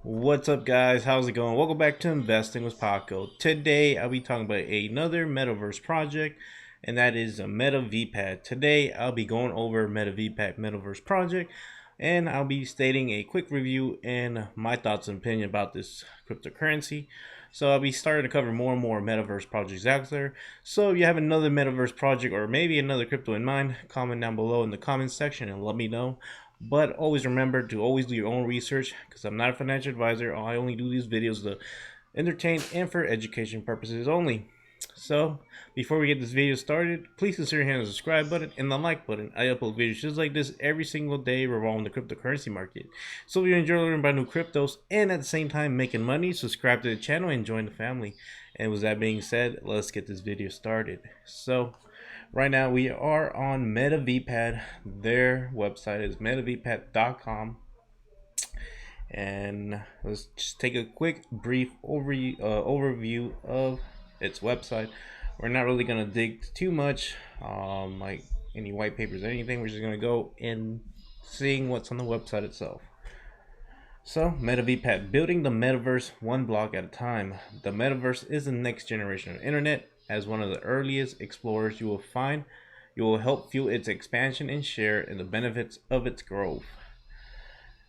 What's up, guys? How's it going? Welcome back to Investing with Paco. Today, I'll be talking about another Metaverse project, and that is a Metavpad. Today, I'll be going over Metavpad Metaverse project, and I'll be stating a quick review and my thoughts and opinion about this cryptocurrency. So I'll be starting to cover more and more Metaverse projects out there. So if you have another Metaverse project or maybe another crypto in mind, comment down below in the comments section and let me know. But always remember to always do your own research because I'm not a financial advisor. I only do these videos to entertain and for education purposes only. So before we get this video started, please consider hitting the subscribe button and the like button. I upload videos just like this every single day revolving the cryptocurrency market. So if you enjoy learning about new cryptos and at the same time making money, subscribe to the channel and join the family. And with that being said, let's get this video started. So right now we are on Metavpad. Their website is metavpad.com. And let's just take a quick brief overview of its website. We're not really going to dig too much like any white papers or anything. We're just going to go in seeing what's on the website itself. So, Metavpad, building the metaverse one block at a time. The metaverse is the next generation of internet. As one of the earliest explorers you will help fuel its expansion and share in the benefits of its growth.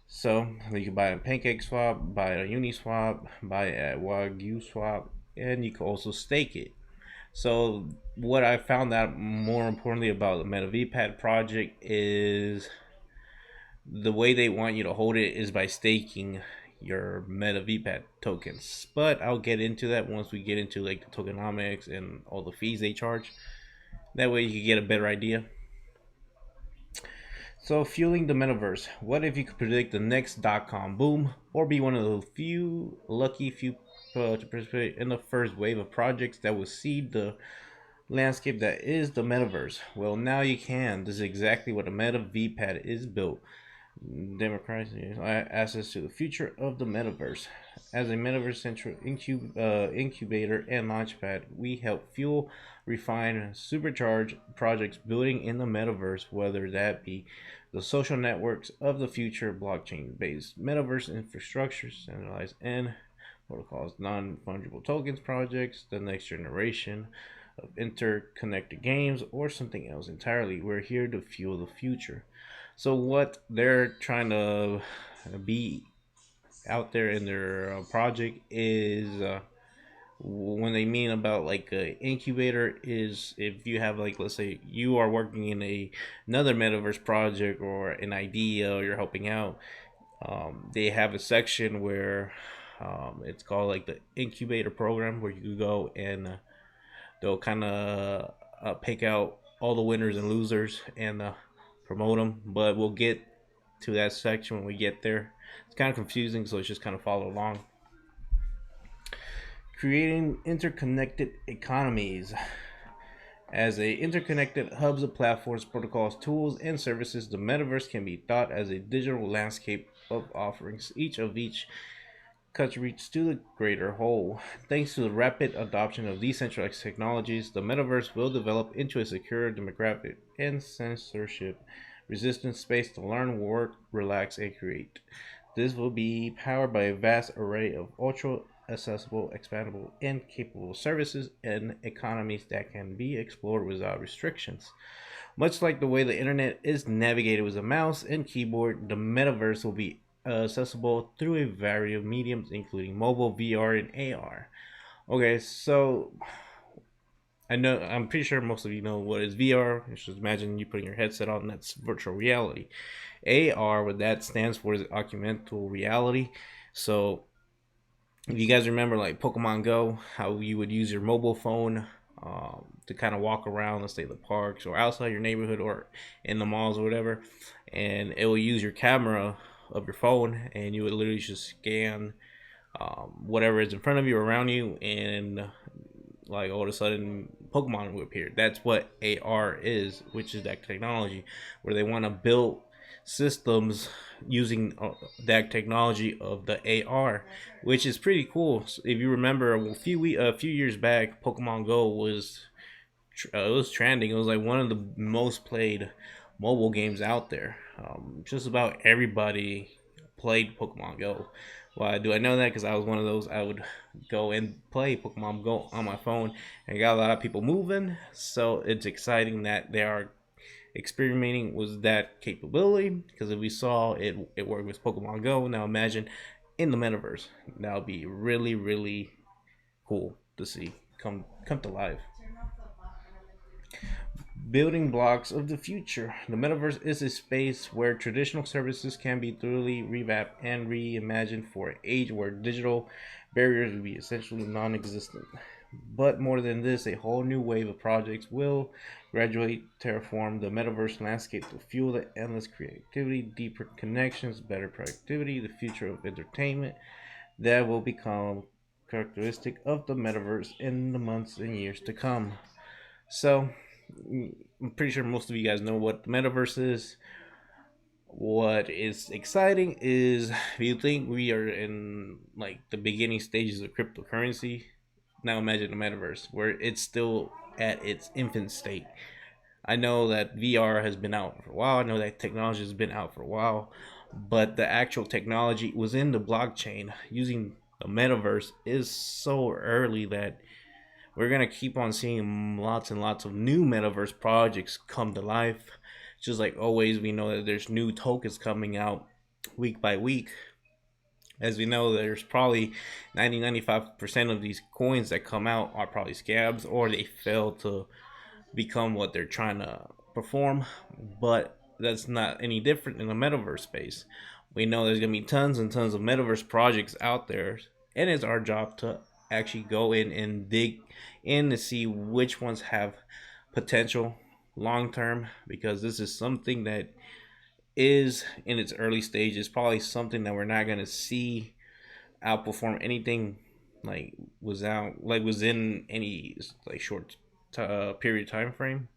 So you can buy a Pancake Swap, buy a Uniswap, buy a Wagyu Swap, and you can also stake it. So what I found out more importantly about the Metavpad project is the way they want you to hold it is by staking your Metavpad tokens. But I'll get into that once we get into like the tokenomics and all the fees they charge. That way you can get a better idea. So, fueling the metaverse. What if you could predict the next dot-com boom, or be one of the lucky few to participate in the first wave of projects that will seed the landscape that is the metaverse? Well, now you can. This is exactly what a Metavpad is built. Democratic access to the future of the metaverse. As a metaverse central incubator and launchpad, we help fuel, refine, supercharge projects building in the metaverse, whether that be the social networks of the future, blockchain-based metaverse infrastructure, centralized and protocols, non-fungible tokens projects, the next generation of interconnected games, or something else entirely. We're here to fuel the future. So what they're trying to be out there in their project is when they mean about like an incubator is if you have like, let's say you are working in another metaverse project or an idea or you're helping out, they have a section where it's called like the Incubator Program, where you can go and they'll kind of pick out all the winners and losers and promote them. But we'll get to that section when we get there. It's kind of confusing, so it's just kind of follow along. Creating interconnected economies. As a interconnected hubs of platforms, protocols, tools, and services, the metaverse can be thought as a digital landscape of offerings, each contributes to the greater whole. Thanks to the rapid adoption of decentralized technologies, the metaverse will develop into a secure, demographic, and censorship resistant space to learn, work, relax, and create. This will be powered by a vast array of ultra accessible, expandable, and capable services and economies that can be explored without restrictions. Much like the way the internet is navigated with a mouse and keyboard, the metaverse will be accessible through a variety of mediums, including mobile, VR, and AR. Okay, so I'm pretty sure most of you know what is VR. Just imagine you putting your headset on, that's virtual reality. AR, what that stands for, is augmented reality. So if you guys remember like Pokemon Go, how you would use your mobile phone to kind of walk around, let's say the parks or outside your neighborhood or in the malls or whatever, and it will use your camera of your phone, and you would literally just scan whatever is in front of you, around you, and like all of a sudden Pokemon will appear. That's what AR is, which is that technology where they want to build systems using that technology of the AR, which is pretty cool. So if you remember, a few years back, Pokemon Go was it was trending. It was like one of the most played mobile games out there. Just about everybody played Pokemon Go. Why do I know that? Because I was one of those. I would go and play Pokemon Go on my phone, and got a lot of people moving. So it's exciting that they are experimenting with that capability. Because if we saw it work with Pokemon Go, now imagine in the metaverse. That would be really, really cool to see come to life. Building blocks of the future. The metaverse is a space where traditional services can be thoroughly revamped and reimagined for an age where digital barriers will be essentially non existent. But more than this, a whole new wave of projects will gradually terraform the metaverse landscape to fuel the endless creativity, deeper connections, better productivity, the future of entertainment that will become characteristic of the metaverse in the months and years to come. So, I'm pretty sure most of you guys know what the metaverse is. What is exciting is if you think we are in like the beginning stages of cryptocurrency, now imagine the metaverse where it's still at its infant state. I know that VR has been out for a while. I know that technology has been out for a while, but the actual technology within the blockchain using the metaverse is so early that we're gonna keep on seeing lots and lots of new metaverse projects come to life. Just like always, we know that there's new tokens coming out week by week. As we know, there's probably 95% of these coins that come out are probably scabs or they fail to become what they're trying to perform. But that's not any different in the metaverse space. We know there's going to be tons and tons of metaverse projects out there, and it's our job to actually go in and dig in to see which ones have potential long term, because this is something that is in its early stages, probably something that we're not going to see outperform anything within any like short period time frame.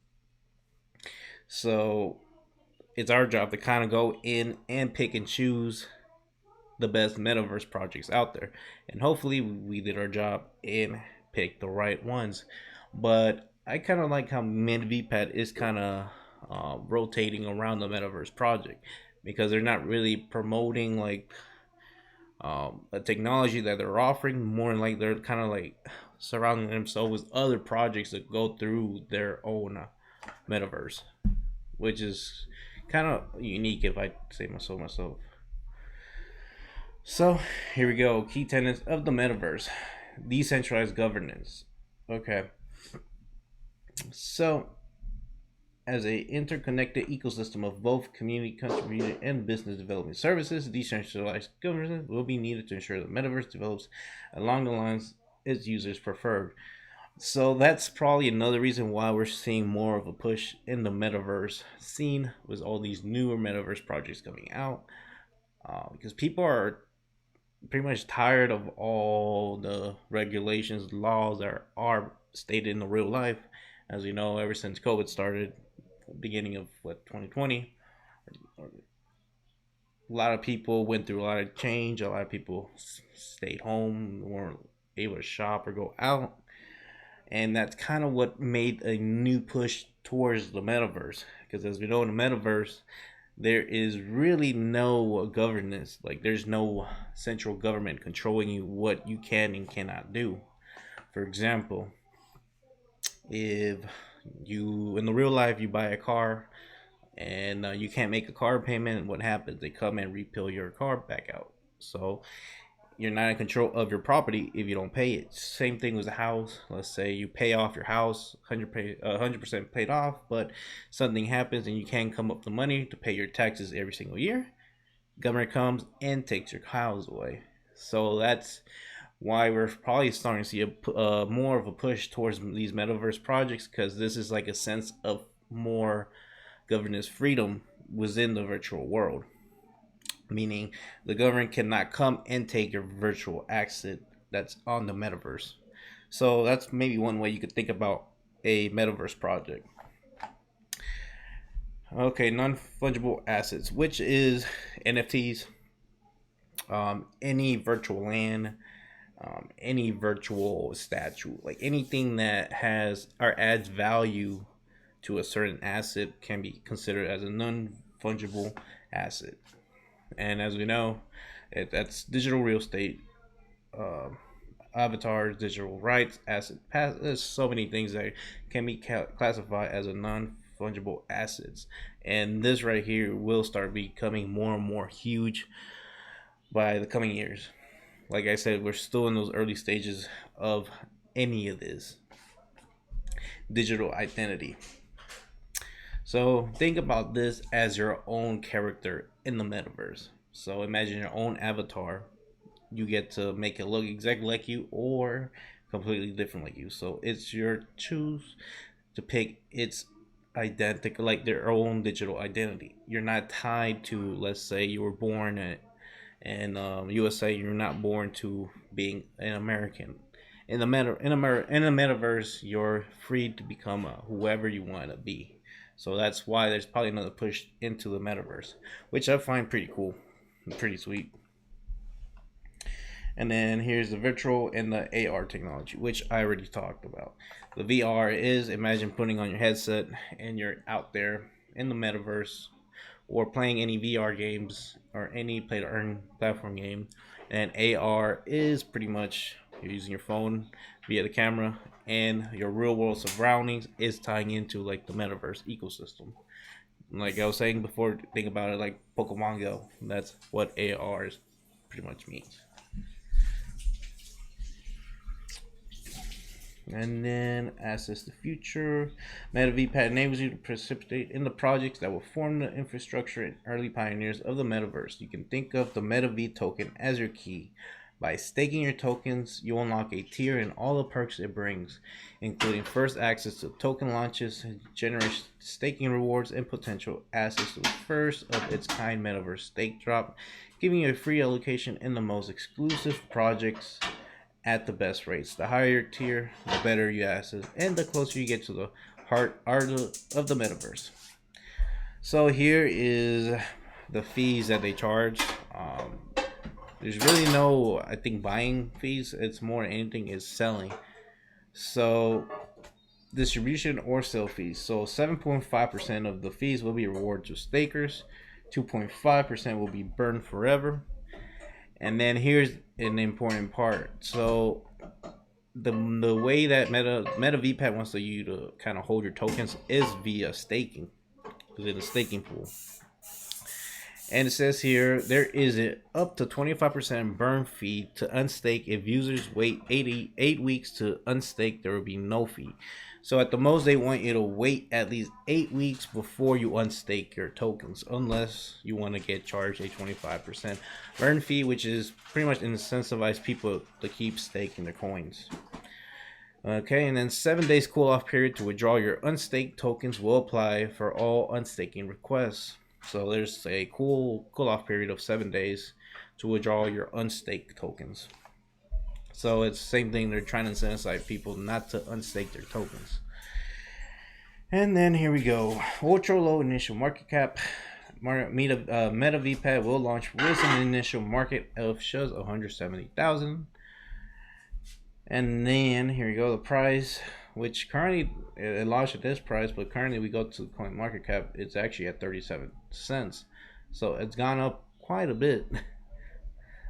So it's our job to kind of go in and pick and choose the best metaverse projects out there, and hopefully we did our job and picked the right ones. But I kind of like how Metavpad is kind of rotating around the metaverse project, because they're not really promoting like a technology that they're offering. More like they're kind of like surrounding themselves with other projects that go through their own metaverse, which is kind of unique if I say so myself. So here we go. Key tenets of the metaverse: decentralized governance. Okay. So as a interconnected ecosystem of both community contributed and business development services, decentralized governance will be needed to ensure the metaverse develops along the lines its users preferred. So that's probably another reason why we're seeing more of a push in the metaverse scene with all these newer metaverse projects coming out, because people are pretty much tired of all the regulations, laws that are stated in the real life. As we know, ever since COVID started, beginning of 2020, a lot of people went through a lot of change. A lot of people stayed home, weren't able to shop or go out, and that's kind of what made a new push towards the metaverse. Because as we know, in the metaverse, there is really no governance. Like, there's no central government controlling you what you can and cannot do. For example, if you in the real life you buy a car and you can't make a car payment, what happens? They come and repeal your car back out. So you're not in control of your property if you don't pay it. Same thing with a house. Let's say you pay off your house 100% paid off, but something happens and you can't come up with the money to pay your taxes every single year. Government comes and takes your house away. So that's why we're probably starting to see a more of a push towards these metaverse projects, because this is like a sense of more governance freedom within the virtual world, meaning the government cannot come and take your virtual asset that's on the metaverse. So that's maybe one way you could think about a metaverse project. Okay, non-fungible assets, which is NFTs, any virtual land, any virtual statue, like anything that has or adds value to a certain asset can be considered as a non-fungible asset. And as we know, that's digital real estate, uh, avatars, digital rights, asset pass. There's so many things that can be classified as a non-fungible assets, and this right here will start becoming more and more huge by the coming years. Like I said, we're still in those early stages of any of this digital identity. So think about this as your own character in the metaverse. So imagine your own avatar. You get to make it look exactly like you or completely different like you. So it's your choose to pick its identical, like their own digital identity. You're not tied to, let's say you were born in USA. You're not born to being an American. In the metaverse, you're free to become whoever you want to be. So that's why there's probably another push into the metaverse, which I find pretty cool, pretty sweet. And then here's the virtual and the AR technology, which I already talked about. The VR is, imagine putting on your headset and you're out there in the metaverse or playing any VR games or any play to earn platform game. And AR is pretty much you're using your phone via the camera, and your real world surroundings is tying into like the metaverse ecosystem. Like I was saying before, think about it like Pokemon Go. That's what AR is pretty much means. And then access the future. Metavpad enables you to participate in the projects that will form the infrastructure and early pioneers of the metaverse. You can think of the MetaV token as your key. By staking your tokens, you unlock a tier and all the perks it brings, including first access to token launches, generate staking rewards, and potential access to the first of its kind metaverse stake drop, giving you a free allocation in the most exclusive projects at the best rates. The higher your tier, the better you access, and the closer you get to the heart of the metaverse. So here is the fees that they charge. There's really no, I think, buying fees. It's more than anything is selling. So distribution or sale fees. So 7.5% of the fees will be rewarded to stakers. 2.5% will be burned forever. And then here's an important part. So the way that MetaVPAT wants you to kind of hold your tokens is via staking, within a staking pool. And it says here there is an up to 25% burn fee to unstake. If users wait 8 weeks to unstake, there will be no fee. So at the most, they want you to wait at least 8 weeks before you unstake your tokens, unless you want to get charged a 25% burn fee, which is pretty much incentivize people to keep staking their coins. Okay, and then 7 days cool off period to withdraw your unstaked tokens will apply for all unstaking requests. So there's a cool off period of 7 days to withdraw your unstaked tokens. So it's the same thing. They're trying to incentivize people not to unstake their tokens. And then here we go. Ultra low initial market cap. MetaVPAD will launch with an initial market of just 170,000. And then here we go. The price, which currently it launched at this price, but currently we go to coin market cap, it's actually at 37 cents. So it's gone up quite a bit.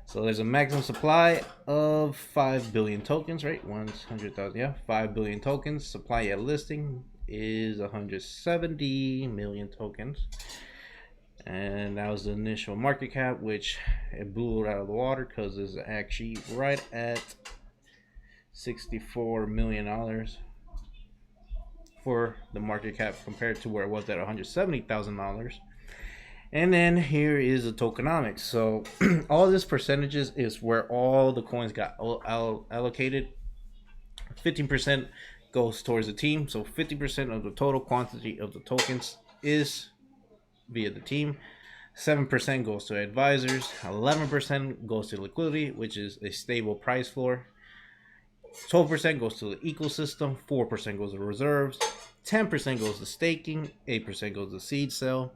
So there's a maximum supply of 5 billion tokens, right? 100,000, yeah, 5 billion tokens. Supply at listing is 170 million tokens. And that was the initial market cap, which it blew it out of the water because it's actually right at $64 million for the market cap compared to where it was at $170,000. And then here is the tokenomics. So all this percentages is where all the coins got allocated. 15% goes towards the team. So 50% of the total quantity of the tokens is via the team. 7% goes to advisors. 11% goes to liquidity, which is a stable price floor. 12% goes to the ecosystem. 4% goes to reserves. 10% goes to staking. 8% goes to seed sale.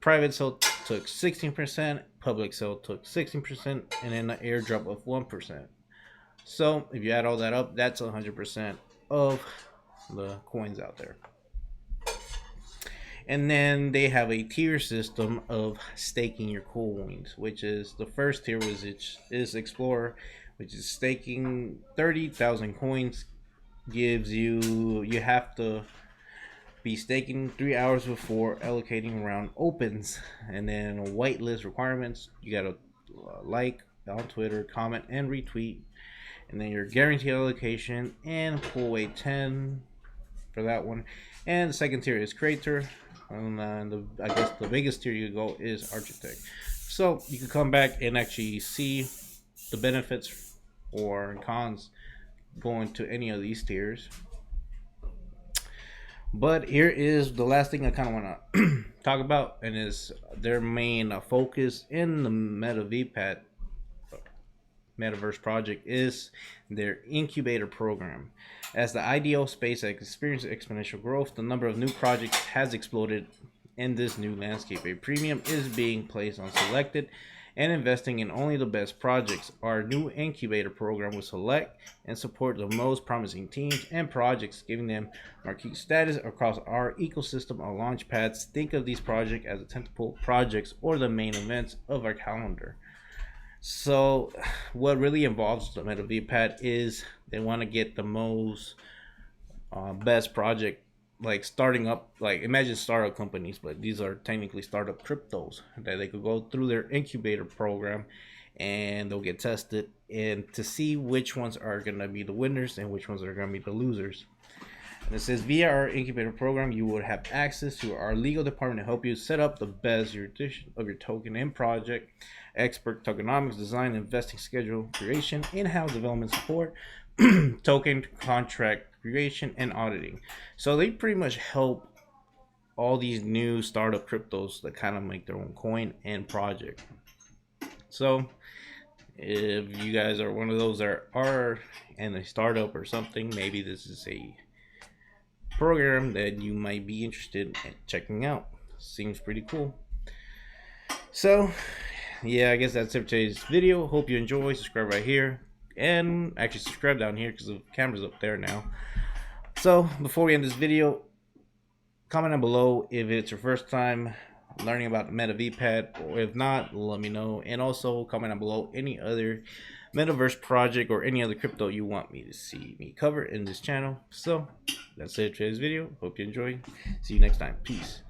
Private sale took 16%, public sale took 16%, and then an airdrop of 1%. So if you add all that up, that's 100% of the coins out there. And then they have a tier system of staking your coins, which is the first tier is Explorer, which is staking 30,000 coins. You have to be staking 3 hours before allocating round opens. And then whitelist requirements, you gotta like on Twitter, comment and retweet. And then your guaranteed allocation and pull away 10 for that one. And the second tier is creator. And I guess the biggest tier you go is architect. So you can come back and actually see the benefits or cons going to any of these tiers. But here is the last thing I kind of want to talk about, and is their main focus in the Metaverse project is their Incubator Program. As the ideal space experiences exponential growth, the number of new projects has exploded in this new landscape. A premium is being placed on selected and investing in only the best projects. Our new Incubator Program will select and support the most promising teams and projects, giving them marquee status across our ecosystem of launch pads. Think of these projects as the tentpole projects or the main events of our calendar. So what really involves the Metavpad is they want to get the most best project, like starting up, like imagine startup companies, but these are technically startup cryptos that they could go through their incubator program and they'll get tested and to see which ones are going to be the winners and which ones are going to be the losers. And it says via our incubator program you will have access to our legal department to help you set up the best jurisdiction of your token and project, expert tokenomics, design, investing schedule creation, in-house development support, token contract creation, and auditing. So they pretty much help all these new startup cryptos that kind of make their own coin and project. So if you guys are one of those that are in a startup or something, maybe this is a program that you might be interested in checking out. Seems pretty cool. So yeah, I guess that's it for today's video. Hope you enjoy. Subscribe right here, and actually subscribe down here because the camera's up there now. So before we end this video, comment down below if it's your first time learning about the Metavpad, or if not, let me know. And also comment down below any other Metaverse project or any other crypto you want me to see me cover in this channel. So that's it for today's video. Hope you enjoy. See you next time. Peace.